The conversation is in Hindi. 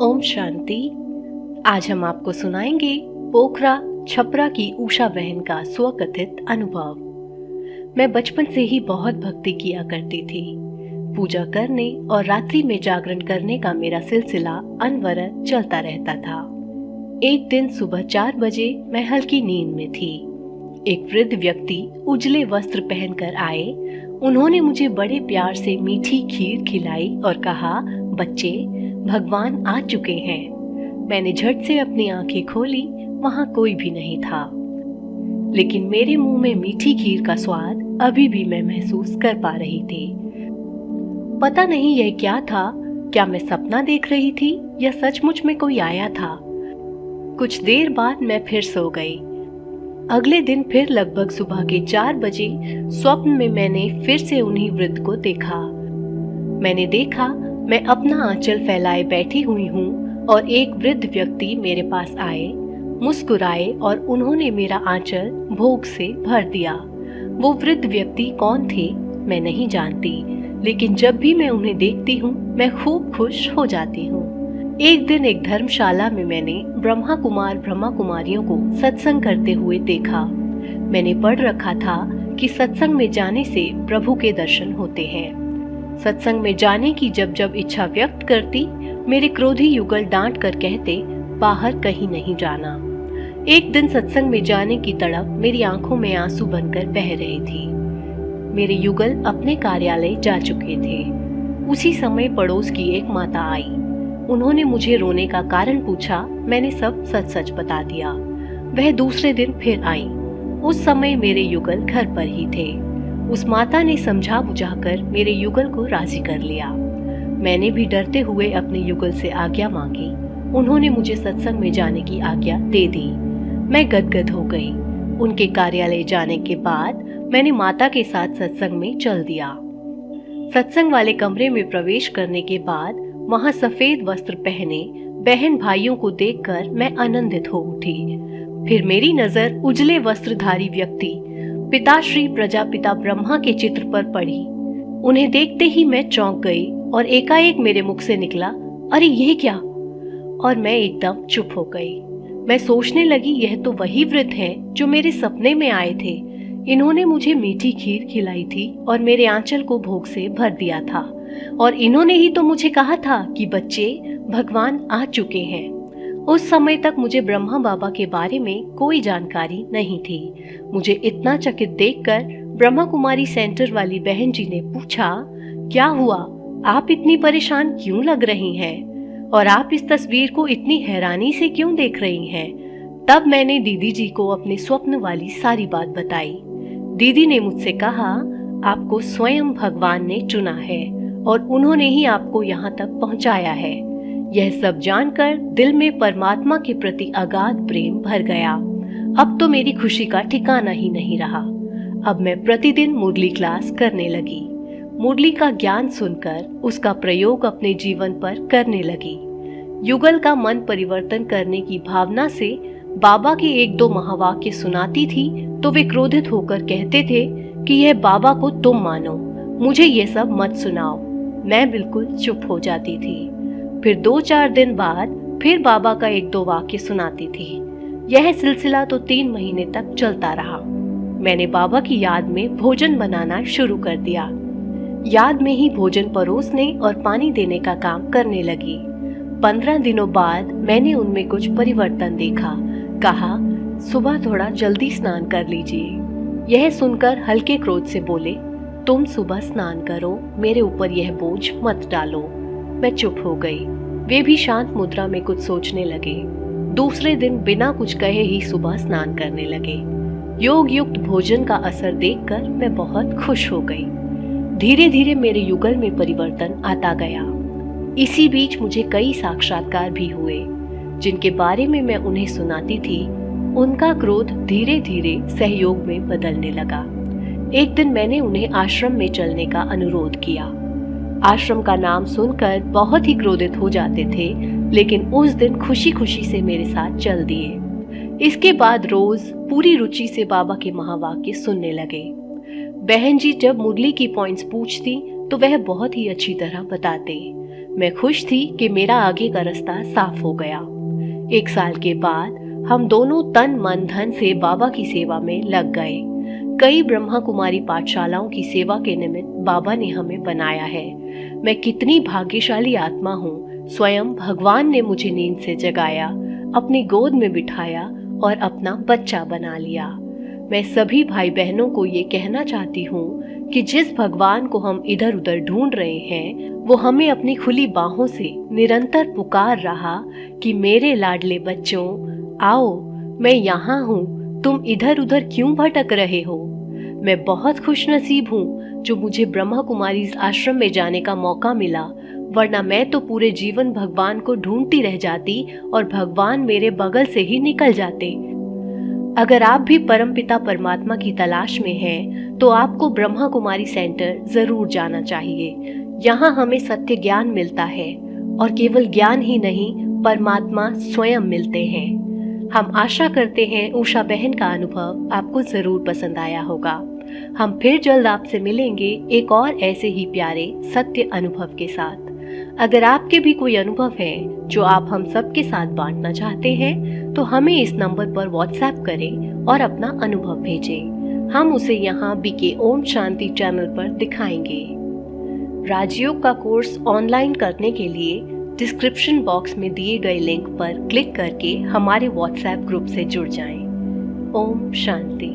ओम शांति। आज हम आपको सुनाएंगे पोखरा छपरा की उषा बहन का स्वकथित अनुभव। मैं बचपन से ही बहुत भक्ति किया करती थी। पूजा करने और रात्रि में जागरण करने का मेरा सिलसिला अनवरत चलता रहता था। एक दिन सुबह 4 बजे मैं हल्की नींद में थी। एक वृद्ध व्यक्ति उजले वस्त्र पहनकर आए। उन्होंने मुझे बड़े प्यार से मीठी खीर खिलाई और कहा, बच्चे, भगवान आ चुके हैं। मैंने झट से अपनी आंखें खोली, वहां कोई भी नहीं था, लेकिन मेरे मुंह में मीठी खीर का स्वाद अभी भी मैं महसूस कर पा रही थी। पता नहीं यह क्या था, क्या मैं सपना देख रही थी या सचमुच में कोई आया था। कुछ देर बाद मैं फिर सो गई। अगले दिन फिर लगभग सुबह के 4 बजे स्वप्न में मैंने फिर से उन्हीं वृद्ध को देखा। मैंने देखा मैं अपना आंचल फैलाए बैठी हुई हूँ और एक वृद्ध व्यक्ति मेरे पास आए, मुस्कुराए और उन्होंने मेरा आंचल भोग से भर दिया। वो वृद्ध व्यक्ति कौन थे मैं नहीं जानती, लेकिन जब भी मैं उन्हें देखती हूँ मैं खूब खुश हो जाती हूँ। एक दिन एक धर्मशाला में मैंने ब्रह्मा कुमार ब्रह्मा कुमारियों को सत्संग करते हुए देखा। मैंने पढ़ रखा था कि सत्संग में जाने से प्रभु के दर्शन होते हैं। सत्संग में जाने की जब जब इच्छा व्यक्त करती, मेरे क्रोधी युगल डांट कर कहते, बाहर कहीं नहीं जाना। एक दिन सत्संग में जाने की तड़प मेरी आंखों में आंसू बनकर बह रही थी। मेरे युगल अपने कार्यालय जा चुके थे। उसी समय पड़ोस की एक माता आई। उन्होंने मुझे रोने का कारण पूछा। मैंने सब सच सच बता दिया। वह दूसरे दिन फिर आई। उस समय मेरे युगल घर पर ही थे। उस माता ने समझा बुझाकर मेरे युगल को राजी कर लिया। मैंने भी डरते हुए अपने युगल से आज्ञा मांगी। उन्होंने मुझे सत्संग में जाने की आज्ञा दे दी। मैं गदगद हो गई। उनके कार्यालय जाने के बाद मैंने माता के साथ सत्संग में चल दिया। सत्संग वाले कमरे में प्रवेश करने के बाद वहां सफेद वस्त्र पहने बहन भाइयों को देखकर मैं आनंदित हो उठी। फिर मेरी नजर उजले वस्त्रधारी व्यक्ति पिताश्री प्रजापिता ब्रह्मा के चित्र पर पड़ी। उन्हें देखते ही मैं चौंक गई और एकाएक मेरे मुख से निकला, अरे ये क्या? और मैं एकदम चुप हो गई। मैं सोचने लगी, यह तो वही वृद्ध हैं जो मेरे सपने में आए थे। इन्होंने मुझे मीठी खीर खिलाई थी और मेरे आंचल को भोग से भर दिया था, और इन्होंने ही तो मुझे कहा था कि बच्चे, भगवान आ चुके हैं। उस समय तक मुझे ब्रह्मा बाबा के बारे में कोई जानकारी नहीं थी। मुझे इतना चकित देखकर ब्रह्मा कुमारी सेंटर वाली बहन जी ने पूछा, क्या हुआ? आप इतनी परेशान क्यों लग रही हैं? और आप इस तस्वीर को इतनी हैरानी से क्यों देख रही हैं? तब मैंने दीदी जी को अपने स्वप्न वाली सारी बात बताई। दीदी ने मुझसे कहा, आपको स्वयं भगवान ने चुना है और उन्होंने ही आपको यहाँ तक पहुँचाया है। यह सब जानकर दिल में परमात्मा के प्रति अगाध प्रेम भर गया। अब तो मेरी खुशी का ठिकाना ही नहीं रहा। अब मैं प्रतिदिन मुरली क्लास करने लगी। मुरली का ज्ञान सुनकर उसका प्रयोग अपने जीवन पर करने लगी। युगल का मन परिवर्तन करने की भावना से बाबा के 1-2 महावाक्य सुनाती थी तो वे क्रोधित होकर कहते थे कि यह बाबा को तुम मानो, मुझे ये सब मत सुनाओ। मैं बिल्कुल चुप हो जाती थी। फिर 2-4 दिन बाद फिर बाबा का 1-2 वाक्य सुनाती थी। यह सिलसिला तो 3 महीने तक चलता रहा। मैंने बाबा की याद में भोजन बनाना शुरू कर दिया। याद में ही भोजन परोसने और पानी देने का काम करने लगी। 15 दिनों बाद मैंने उनमें कुछ परिवर्तन देखा। कहा, सुबह थोड़ा जल्दी स्नान कर लीजिए। यह सुनकर हल्के क्रोध से बोले, तुम सुबह स्नान करो, मेरे ऊपर यह बोझ मत डालो। मैं चुप हो गई। वे भी शांत मुद्रा में कुछ सोचने लगे। दूसरे दिन बिना कुछ कहे ही सुबह स्नान करने लगे। योग युक्त भोजन का असर देखकर मैं बहुत खुश हो गई। धीरे धीरे मेरे युगल में परिवर्तन आता गया। इसी बीच मुझे कई साक्षात्कार भी हुए, जिनके बारे में मैं उन्हें सुनाती थी। उनका क्रोध धीरे धीरे सहयोग में बदलने लगा। एक दिन मैंने उन्हें आश्रम में चलने का अनुरोध किया। आश्रम का नाम सुनकर बहुत ही क्रोधित हो जाते थे, लेकिन उस दिन खुशी खुशी से मेरे साथ चल दिए। इसके बाद रोज पूरी रुचि से बाबा के महावाक्य सुनने लगे। बहन जी जब मुरली की पॉइंट्स पूछती तो वह बहुत ही अच्छी तरह बताते। मैं खुश थी कि मेरा आगे का रास्ता साफ हो गया। 1 साल के बाद हम दोनों तन मन धन से बाबा की सेवा में लग गए। कई ब्रह्मा कुमारी पाठशालाओं की सेवा के निमित्त बाबा ने हमें बनाया है। मैं कितनी भाग्यशाली आत्मा हूँ। स्वयं भगवान ने मुझे नींद से जगाया, अपनी गोद में बिठाया और अपना बच्चा बना लिया। मैं सभी भाई बहनों को ये कहना चाहती हूँ कि जिस भगवान को हम इधर उधर ढूंढ रहे हैं, वो हमें अपनी खुली बाहों से निरंतर पुकार रहा कि मेरे लाडले बच्चों, आओ, मैं यहाँ हूँ, तुम इधर उधर क्यों भटक रहे हो। मैं बहुत खुशनसीब हूँ जो मुझे ब्रह्मा कुमारी आश्रम में जाने का मौका मिला, वरना मैं तो पूरे जीवन भगवान को ढूंढती रह जाती और भगवान मेरे बगल से ही निकल जाते। अगर आप भी परमपिता परमात्मा की तलाश में हैं, तो आपको ब्रह्मा कुमारी सेंटर जरूर जाना चाहिए। यहाँ हमें सत्य ज्ञान मिलता है और केवल ज्ञान ही नहीं, परमात्मा स्वयं मिलते हैं। हम आशा करते हैं उषा बहन का अनुभव आपको जरूर पसंद आया होगा। हम फिर जल्द आपसे मिलेंगे एक और ऐसे ही प्यारे सत्य अनुभव के साथ। अगर आपके भी कोई अनुभव है जो आप हम सबके साथ बांटना चाहते हैं, तो हमें इस नंबर पर व्हाट्सएप करें और अपना अनुभव भेजें। हम उसे यहाँ बीके ओम शांति चैनल पर दिखाएंगे। राजयोग का कोर्स ऑनलाइन करने के लिए डिस्क्रिप्शन बॉक्स में दिए गए लिंक पर क्लिक करके हमारे व्हाट्सएप ग्रुप से जुड़ जाएं। ओम शांति।